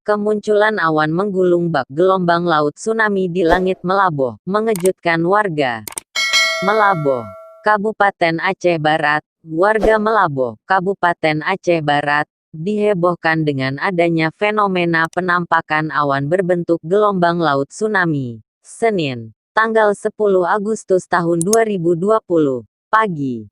Kemunculan awan menggulung bak gelombang laut tsunami di langit Melaboh, mengejutkan warga. Melaboh, Kabupaten Aceh Barat. Warga Melaboh, Kabupaten Aceh Barat, dihebohkan dengan adanya fenomena penampakan awan berbentuk gelombang laut tsunami. Senin, tanggal 10 Agustus tahun 2020, pagi.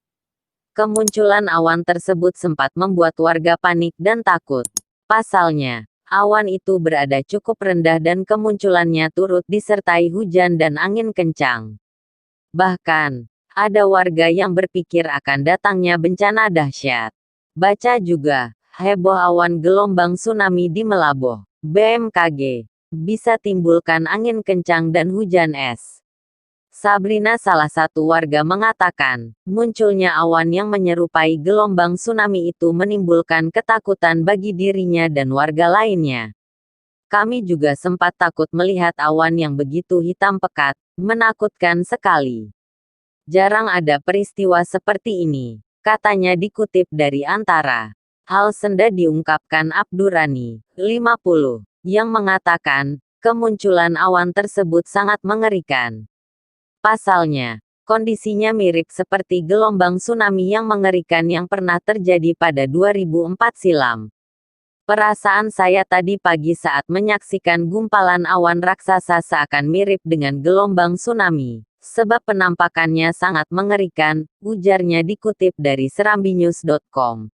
Kemunculan awan tersebut sempat membuat warga panik dan takut. Pasalnya, awan itu berada cukup rendah dan kemunculannya turut disertai hujan dan angin kencang. Bahkan, ada warga yang berpikir akan datangnya bencana dahsyat. Baca juga, heboh awan gelombang tsunami di Melaboh, BMKG, bisa timbulkan angin kencang dan hujan es. Sabrina, salah satu warga, mengatakan, munculnya awan yang menyerupai gelombang tsunami itu menimbulkan ketakutan bagi dirinya dan warga lainnya. Kami juga sempat takut melihat awan yang begitu hitam pekat, menakutkan sekali. Jarang ada peristiwa seperti ini, katanya dikutip dari Antara. Hal Senda diungkapkan Abdurrani, 50, yang mengatakan, kemunculan awan tersebut sangat mengerikan. Pasalnya, kondisinya mirip seperti gelombang tsunami yang mengerikan yang pernah terjadi pada 2004 silam. Perasaan saya tadi pagi saat menyaksikan gumpalan awan raksasa seakan mirip dengan gelombang tsunami, sebab penampakannya sangat mengerikan, ujarnya dikutip dari serambinews.com.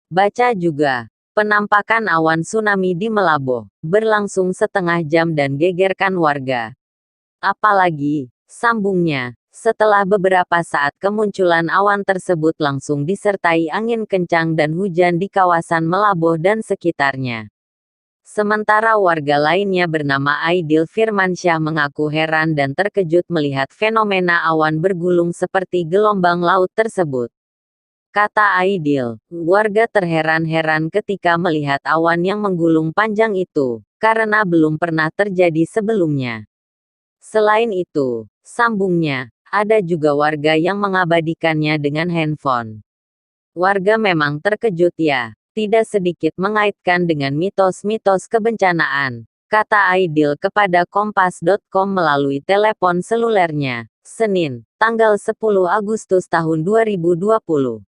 Baca juga, penampakan awan tsunami di Melaboh, berlangsung setengah jam dan gegerkan warga. Apalagi, sambungnya, setelah beberapa saat kemunculan awan tersebut langsung disertai angin kencang dan hujan di kawasan Melaboh dan sekitarnya. Sementara warga lainnya bernama Aidil Firmansyah mengaku heran dan terkejut melihat fenomena awan bergulung seperti gelombang laut tersebut. Kata Aidil, warga terheran-heran ketika melihat awan yang menggulung panjang itu, karena belum pernah terjadi sebelumnya. Selain itu, sambungnya, ada juga warga yang mengabadikannya dengan handphone. Warga memang terkejut ya, tidak sedikit mengaitkan dengan mitos-mitos kebencanaan, kata Aidil kepada Kompas.com melalui telepon selulernya, Senin, tanggal 10 Agustus tahun 2020.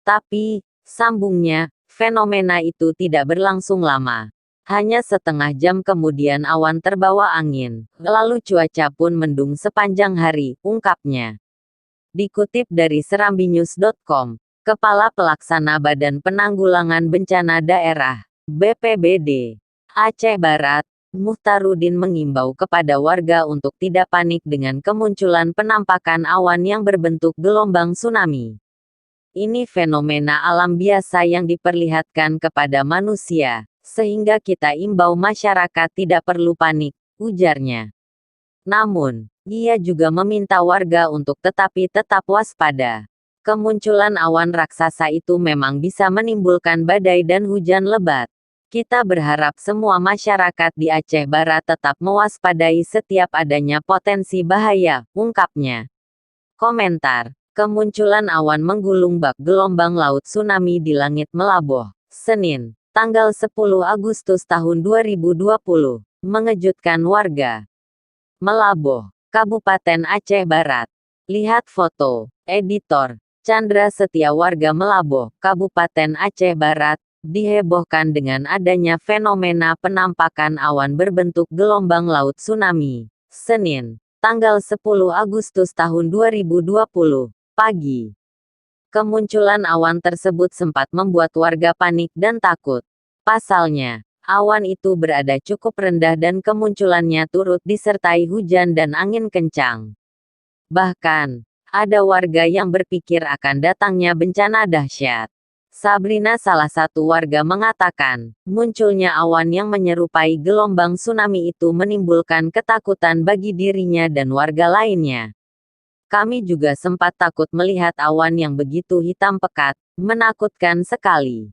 Tapi, sambungnya, fenomena itu tidak berlangsung lama. Hanya setengah jam kemudian awan terbawa angin, lalu cuaca pun mendung sepanjang hari, ungkapnya. Dikutip dari serambinews.com, Kepala Pelaksana Badan Penanggulangan Bencana Daerah, BPBD, Aceh Barat, Muhtarudin mengimbau kepada warga untuk tidak panik dengan kemunculan penampakan awan yang berbentuk gelombang tsunami. Ini fenomena alam biasa yang diperlihatkan kepada manusia, sehingga kita imbau masyarakat tidak perlu panik, ujarnya. Namun, ia juga meminta warga untuk tetap waspada. Kemunculan awan raksasa itu memang bisa menimbulkan badai dan hujan lebat. Kita berharap semua masyarakat di Aceh Barat tetap mewaspadai setiap adanya potensi bahaya, ungkapnya. Komentar. Kemunculan awan menggulung bak gelombang laut tsunami di langit Melaboh, Senin, tanggal 10 Agustus tahun 2020, mengejutkan warga. Melaboh, Kabupaten Aceh Barat. Lihat foto, editor, Chandra Setia. Warga Melaboh, Kabupaten Aceh Barat, dihebohkan dengan adanya fenomena penampakan awan berbentuk gelombang laut tsunami, Senin, tanggal 10 Agustus tahun 2020. Pagi. Kemunculan awan tersebut sempat membuat warga panik dan takut. Pasalnya, awan itu berada cukup rendah dan kemunculannya turut disertai hujan dan angin kencang. Bahkan, ada warga yang berpikir akan datangnya bencana dahsyat. Sabrina, salah satu warga, mengatakan, munculnya awan yang menyerupai gelombang tsunami itu menimbulkan ketakutan bagi dirinya dan warga lainnya. Kami juga sempat takut melihat awan yang begitu hitam pekat, menakutkan sekali.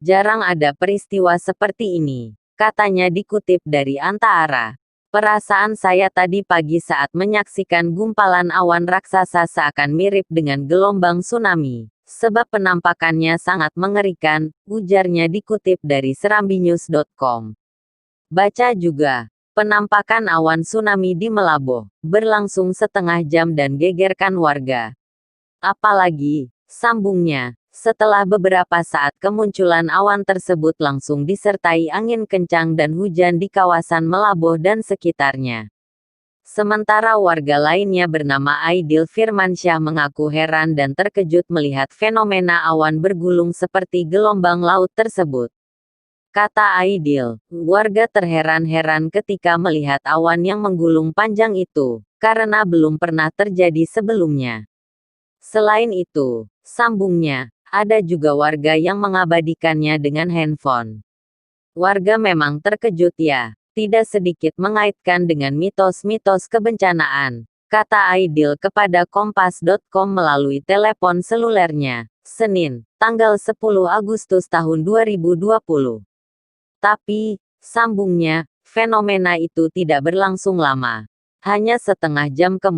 Jarang ada peristiwa seperti ini, katanya dikutip dari Antara. Perasaan saya tadi pagi saat menyaksikan gumpalan awan raksasa seakan mirip dengan gelombang tsunami, sebab penampakannya sangat mengerikan, ujarnya dikutip dari serambinews.com. Baca juga. Penampakan awan tsunami di Malabo berlangsung setengah jam dan gegerkan warga. Apalagi, sambungnya, setelah beberapa saat kemunculan awan tersebut langsung disertai angin kencang dan hujan di kawasan Malabo dan sekitarnya. Sementara warga lainnya bernama Aidil Firmansyah mengaku heran dan terkejut melihat fenomena awan bergulung seperti gelombang laut tersebut. Kata Aidil, warga terheran-heran ketika melihat awan yang menggulung panjang itu, karena belum pernah terjadi sebelumnya. Selain itu, sambungnya, ada juga warga yang mengabadikannya dengan handphone. Warga memang terkejut ya, tidak sedikit mengaitkan dengan mitos-mitos kebencanaan, kata Aidil kepada Kompas.com melalui telepon selulernya, Senin, tanggal 10 Agustus tahun 2020. Tapi, sambungnya, fenomena itu tidak berlangsung lama. Hanya setengah jam kemudian.